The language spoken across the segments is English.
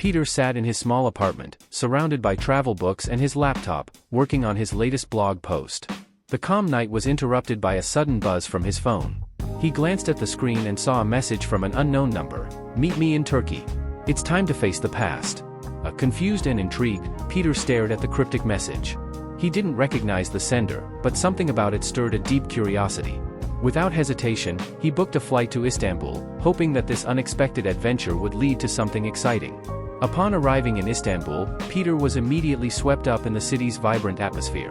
Peter sat in his small apartment, surrounded by travel books and his laptop, working on his latest blog post. The calm night was interrupted by a sudden buzz from his phone. He glanced at the screen and saw a message from an unknown number. "Meet me in Turkey. It's time to face the past." Confused and intrigued, Peter stared at the cryptic message. He didn't recognize the sender, but something about it stirred a deep curiosity. Without hesitation, he booked a flight to Istanbul, hoping that this unexpected adventure would lead to something exciting. Upon arriving in Istanbul, Peter was immediately swept up in the city's vibrant atmosphere.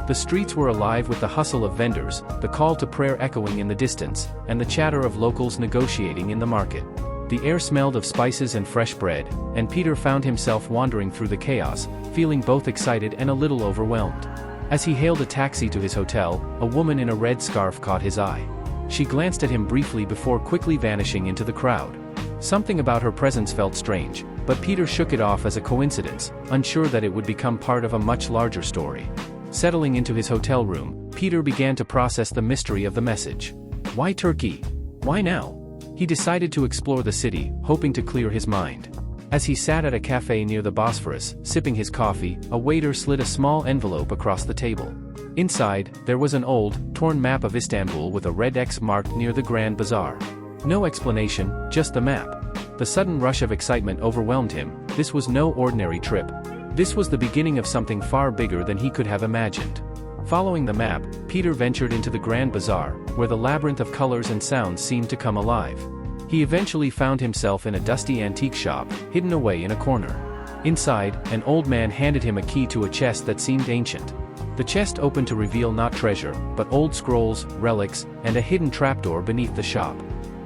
The streets were alive with the hustle of vendors, the call to prayer echoing in the distance, and the chatter of locals negotiating in the market. The air smelled of spices and fresh bread, and Peter found himself wandering through the chaos, feeling both excited and a little overwhelmed. As he hailed a taxi to his hotel, a woman in a red scarf caught his eye. She glanced at him briefly before quickly vanishing into the crowd. Something about her presence felt strange, but Peter shook it off as a coincidence, unsure that it would become part of a much larger story. Settling into his hotel room, Peter began to process the mystery of the message. Why Turkey? Why now? He decided to explore the city, hoping to clear his mind. As he sat at a cafe near the Bosphorus, sipping his coffee, a waiter slid a small envelope across the table. Inside, there was an old, torn map of Istanbul with a red X marked near the Grand Bazaar. No explanation, just the map. The sudden rush of excitement overwhelmed him. This was no ordinary trip. This was the beginning of something far bigger than he could have imagined. Following the map, Peter ventured into the Grand Bazaar, where the labyrinth of colors and sounds seemed to come alive. He eventually found himself in a dusty antique shop, hidden away in a corner. Inside, an old man handed him a key to a chest that seemed ancient. The chest opened to reveal not treasure, but old scrolls, relics, and a hidden trapdoor beneath the shop.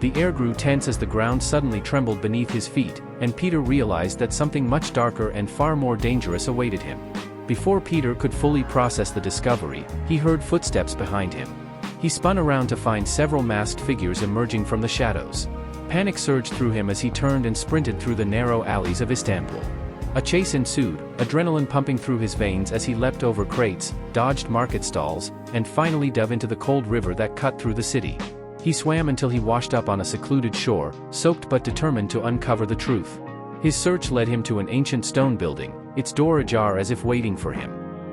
The air grew tense as the ground suddenly trembled beneath his feet, and Peter realized that something much darker and far more dangerous awaited him. Before Peter could fully process the discovery, he heard footsteps behind him. He spun around to find several masked figures emerging from the shadows. Panic surged through him as he turned and sprinted through the narrow alleys of Istanbul. A chase ensued, adrenaline pumping through his veins as he leapt over crates, dodged market stalls, and finally dove into the cold river that cut through the city. He swam until he washed up on a secluded shore, soaked but determined to uncover the truth. His search led him to an ancient stone building, its door ajar as if waiting for him.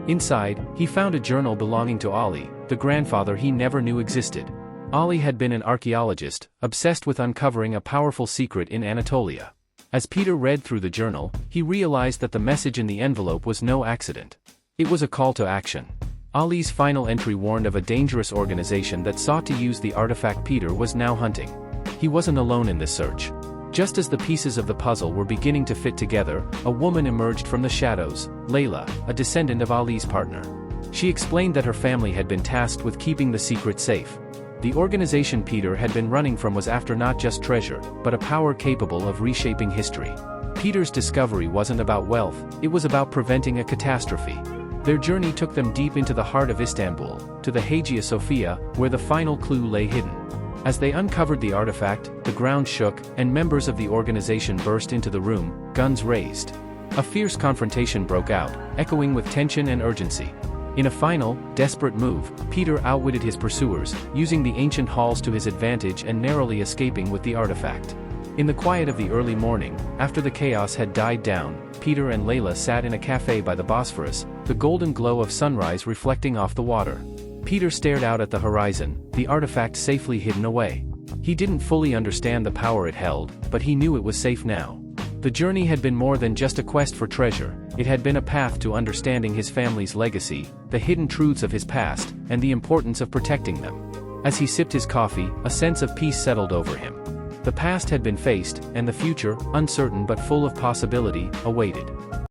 Inside, he found a journal belonging to Ali, the grandfather he never knew existed. Ali had been an archaeologist, obsessed with uncovering a powerful secret in Anatolia. As Peter read through the journal, he realized that the message in the envelope was no accident. It was a call to action. Ali's final entry warned of a dangerous organization that sought to use the artifact Peter was now hunting. He wasn't alone in this search. Just as the pieces of the puzzle were beginning to fit together, a woman emerged from the shadows, Layla, a descendant of Ali's partner. She explained that her family had been tasked with keeping the secret safe. The organization Peter had been running from was after not just treasure, but a power capable of reshaping history. Peter's discovery wasn't about wealth, it was about preventing a catastrophe. Their journey took them deep into the heart of Istanbul, to the Hagia Sophia, where the final clue lay hidden. As they uncovered the artifact, the ground shook, and members of the organization burst into the room, guns raised. A fierce confrontation broke out, echoing with tension and urgency. In a final, desperate move, Peter outwitted his pursuers, using the ancient halls to his advantage and narrowly escaping with the artifact. In the quiet of the early morning, after the chaos had died down, Peter and Layla sat in a cafe by the Bosphorus, the golden glow of sunrise reflecting off the water. Peter stared out at the horizon, the artifact safely hidden away. He didn't fully understand the power it held, but he knew it was safe now. The journey had been more than just a quest for treasure, it had been a path to understanding his family's legacy, the hidden truths of his past, and the importance of protecting them. As he sipped his coffee, a sense of peace settled over him. The past had been faced, and the future, uncertain but full of possibility, awaited.